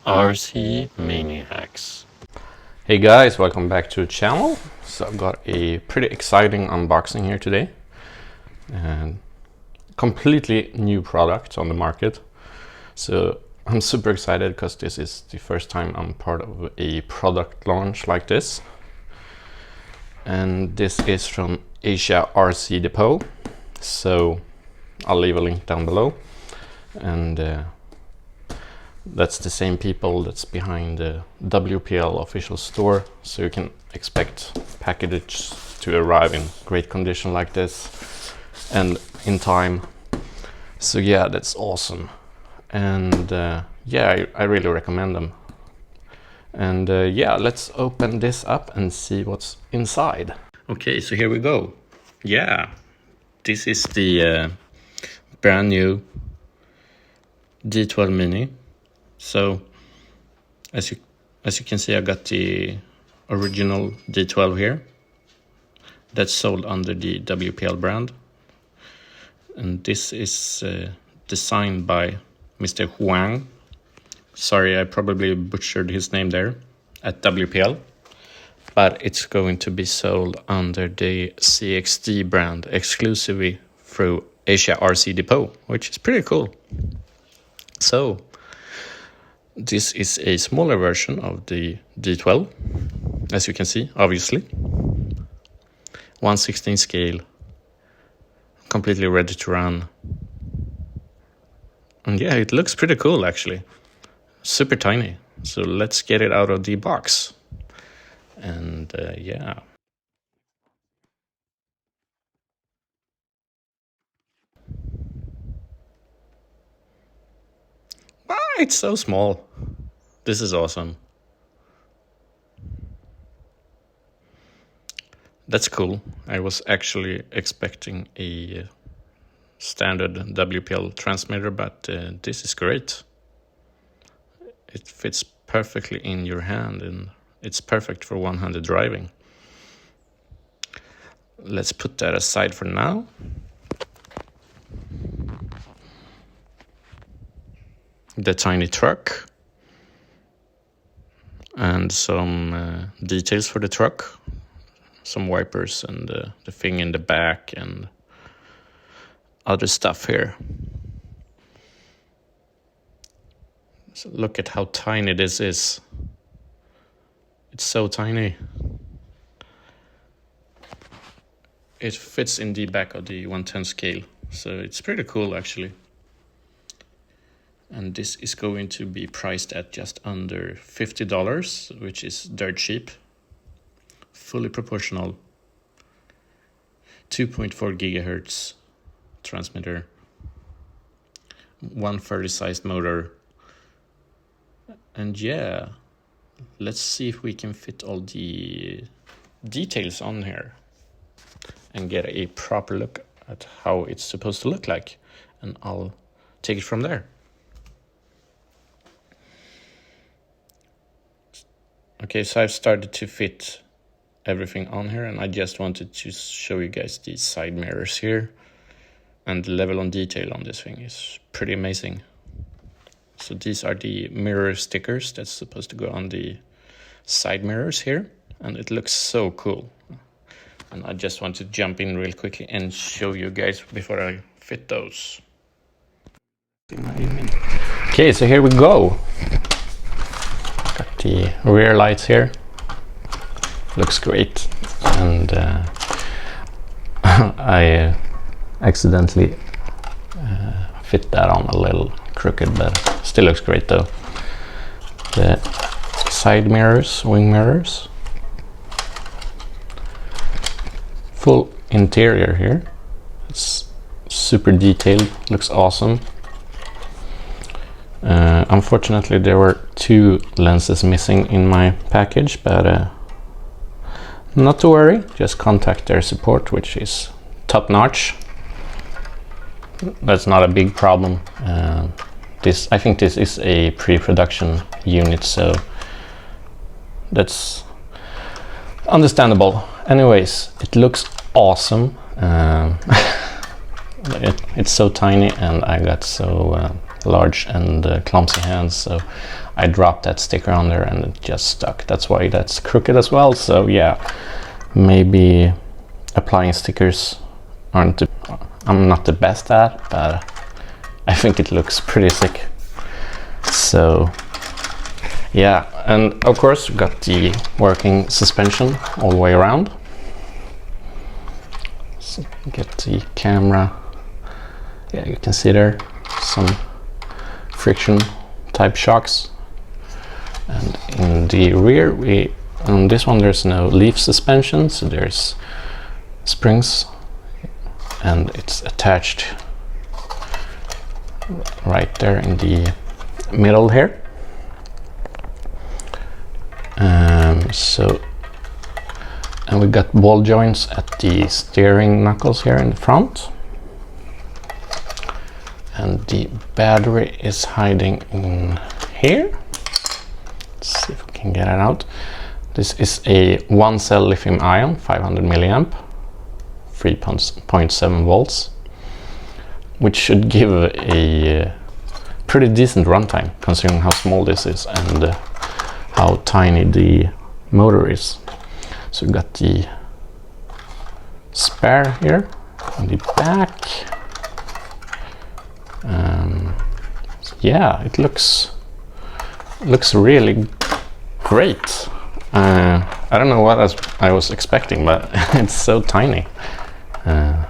RC Maniacs. Hey guys, welcome back to the channel. So I've got a pretty exciting unboxing here today, and completely new product on the market. So I'm super excited because this is the first time I'm part of a product launch like this. And this is from AsiaRCDepot. So I'll leave a link down below. And that's the same people that's behind the WPL official store, so you can expect packages to arrive in great condition like this and in time. So yeah, that's awesome. And yeah, I really recommend them. And yeah, let's open this up and see what's inside. Okay, so here we go. Yeah, this is the brand new D12 Mini. So as you can see, I got the original D12 here. That's sold under the WPL brand. And this is designed by Mr.Huang. Sorry, I probably butchered his name there, at WPL. But it's going to be sold under the CXD brand exclusively through AsiaRCDepot, which is pretty cool. So this is a smaller version of the D12, as you can see, obviously. 1/16 scale, completely ready to run. And yeah, it looks pretty cool actually. Super tiny. So let's get it out of the box. And yeah. Ah, it's so small. This is awesome. That's cool. I was actually expecting a standard WPL transmitter, but this is great. It fits perfectly in your hand and it's perfect for one-handed driving. Let's put that aside for now. The tiny truck and some details for the truck, some wipers and the thing in the back and other stuff here. So look at how tiny this is. It's so tiny. It fits in the back of the 110 scale, so it's pretty cool actually. And this is going to be priced at just under $50, which is dirt cheap. Fully proportional, 2.4 gigahertz transmitter, 130 sized motor. And yeah, let's see if we can fit all the details on here and get a proper look at how it's supposed to look like. And I'll take it from there. Okay, so I've started to fit everything on here, and I just wanted to show you guys these side mirrors here. And the level on detail on this thing is pretty amazing. So these are the mirror stickers that's supposed to go on the side mirrors here, and it looks so cool. And I just want to jump in real quickly and show you guys before I fit those. Okay, so here we go. Got the rear lights here. Looks great. And I accidentally fit that on a little crooked, but still looks great though. The side mirrors, wing mirrors. Full interior here. It's super detailed, looks awesome. Unfortunately, there were 2 lenses missing in my package, but not to worry, just contact their support, which is top notch. That's not a big problem. I think this is a pre-production unit, so that's understandable. Anyways, it looks awesome. It's so tiny, and I got so large and clumsy hands, so I dropped that sticker on there and it just stuck. That's why that's crooked as well. So yeah, maybe applying stickers I'm not the best at, but I think it looks pretty sick. So yeah, and of course we got the working suspension all the way around. So get the camera. Yeah, you can see there some friction type shocks. And in the rear, on this one there's no leaf suspension, so there's springs and it's attached right there in the middle here. And we got ball joints at the steering knuckles here in the front. And the battery is hiding in here. Let's see if we can get it out. This is a 1-cell lithium ion, 500 milliamp, 3.7 volts, which should give a pretty decent runtime considering how small this is and how tiny the motor is. So we got the spare here on the back. Yeah, it looks really great. I don't know what I was expecting, but it's so tiny. And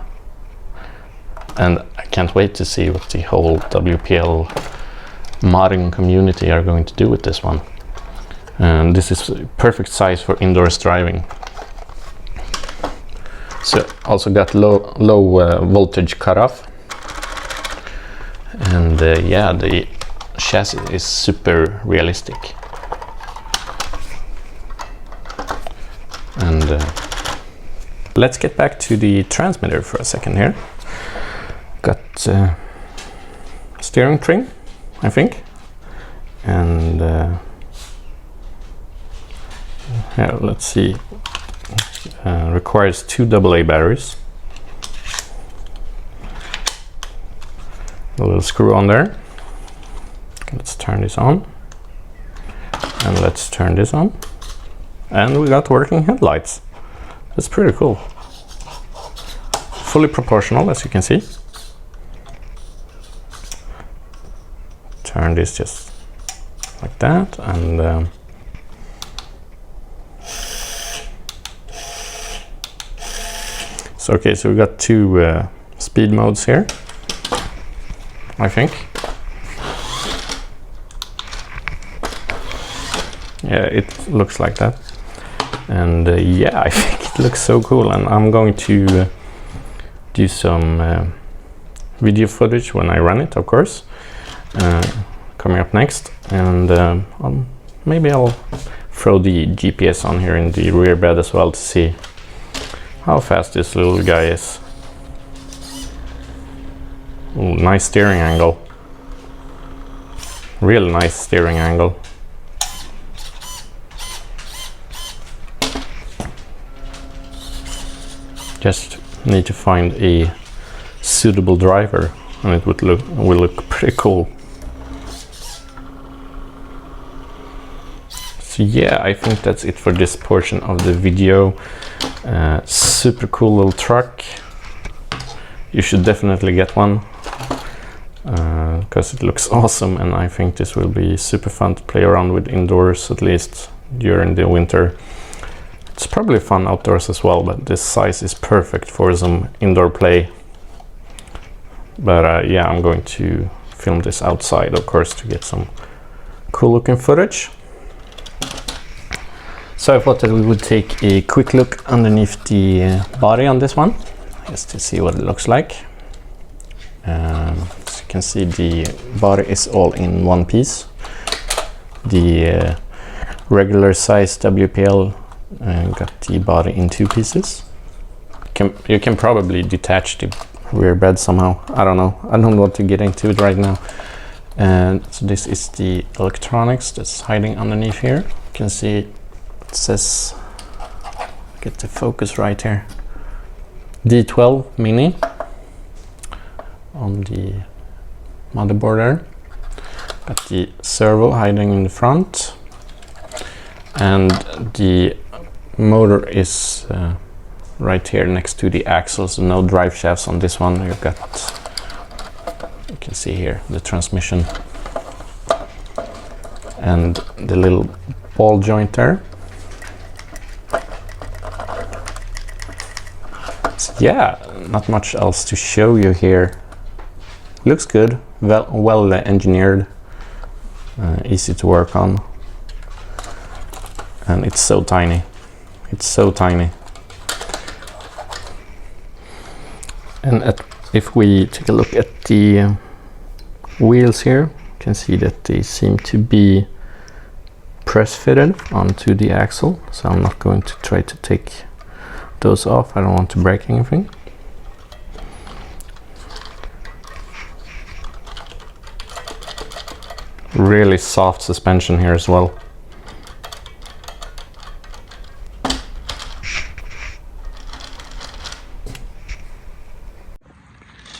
I can't wait to see what the whole WPL modding community are going to do with this one. And this is a perfect size for indoors driving. So also got low voltage cutoff. And yeah, the chassis is super realistic. And let's get back to the transmitter for a second here. Got steering trim, I think, and yeah, let's see. Requires 2 AA batteries. A little screw on there. Let's turn this on, and let's turn this on, and we got working headlights. That's pretty cool. Fully proportional, as you can see. Turn this just like that, and so okay, so we got 2 speed modes here, I think. Yeah, it looks like that. And yeah, I think it looks so cool, and I'm going to do some video footage when I run it, of course, coming up next. And maybe I'll throw the GPS on here in the rear bed as well to see how fast this little guy is. Ooh, nice steering angle. Real nice steering angle. Just need to find a suitable driver, and it will look pretty cool. So yeah, I think that's it for this portion of the video. Super cool little truck. You should definitely get one because it looks awesome, and I think this will be super fun to play around with indoors, at least during the winter. It's probably fun outdoors as well, but this size is perfect for some indoor play. But yeah, I'm going to film this outside, of course, to get some cool looking footage. So I thought that we would take a quick look underneath the body on this one, just to see what it looks like. As you can see, the body is all in one piece. The regular size WPL got the body in 2 pieces. You can probably detach the rear bed somehow. I don't know. I don't want to get into it right now. And so this is the electronics that's hiding underneath here. You can see it says, get the focus right here, D12 Mini on the motherboard there. Got the servo hiding in the front, and the motor is right here next to the axle, so no drive shafts on this one. You've got, you can see here, the transmission and the little ball joint there. So yeah, not much else to show you here. Looks good, well engineered, easy to work on, and it's so tiny. It's so tiny. And if we take a look at the wheels here, you can see that they seem to be press fitted onto the axle, so I'm not going to try to take those off. I don't want to break anything. Really soft suspension here as well.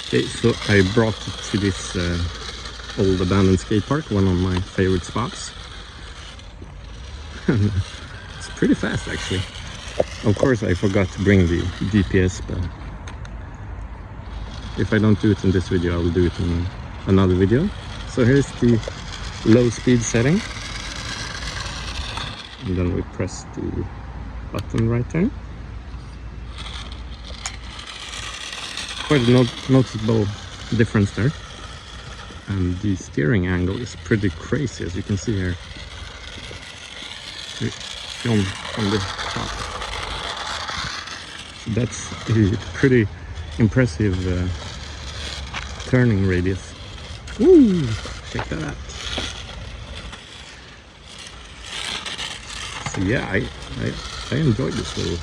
Okay, so I brought it to this old abandoned skate park, one of my favorite spots. It's pretty fast actually. Of course I forgot to bring the GPS, but if I don't do it in this video, I will do it in another video. So here's the low speed setting, and then we press the button right there. Quite a noticeable difference there, and the steering angle is pretty crazy, as you can see here. Film from the top. So that's a pretty impressive turning radius. Woo! Check that out. So yeah, I enjoyed this little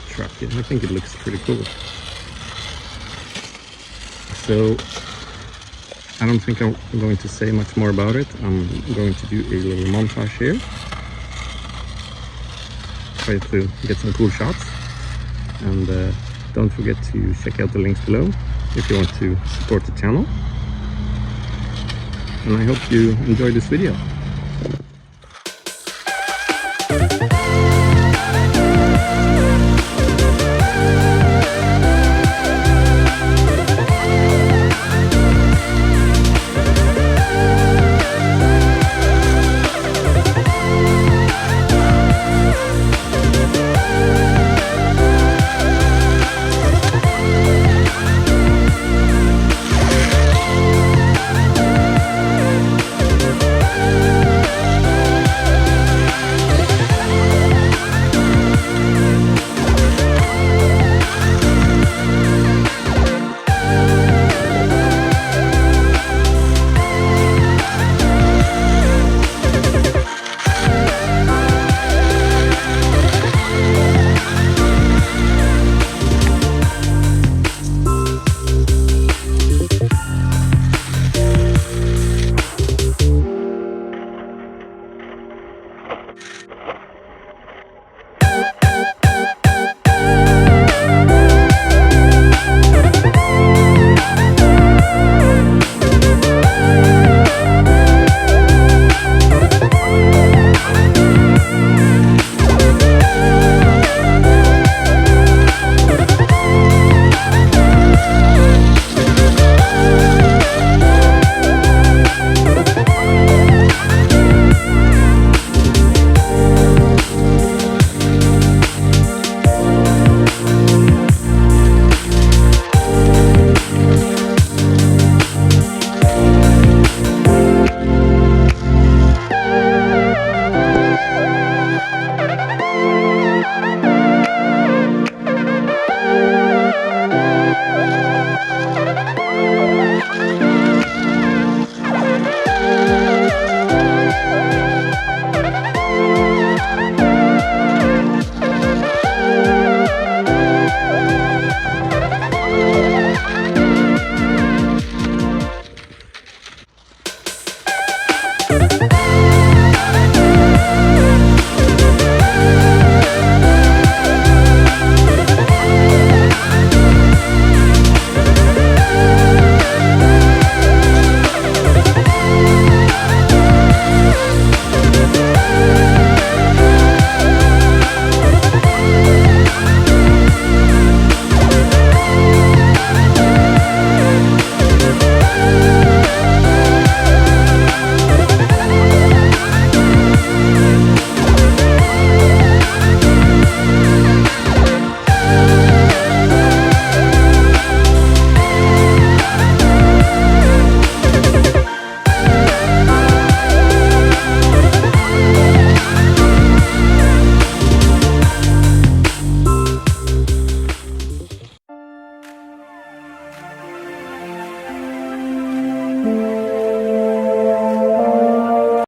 truck. I think it looks pretty cool. So I don't think I'm going to say much more about it. I'm going to do a little montage here. Try to get some cool shots. And don't forget to check out the links below if you want to support the channel. And I hope you enjoyed this video.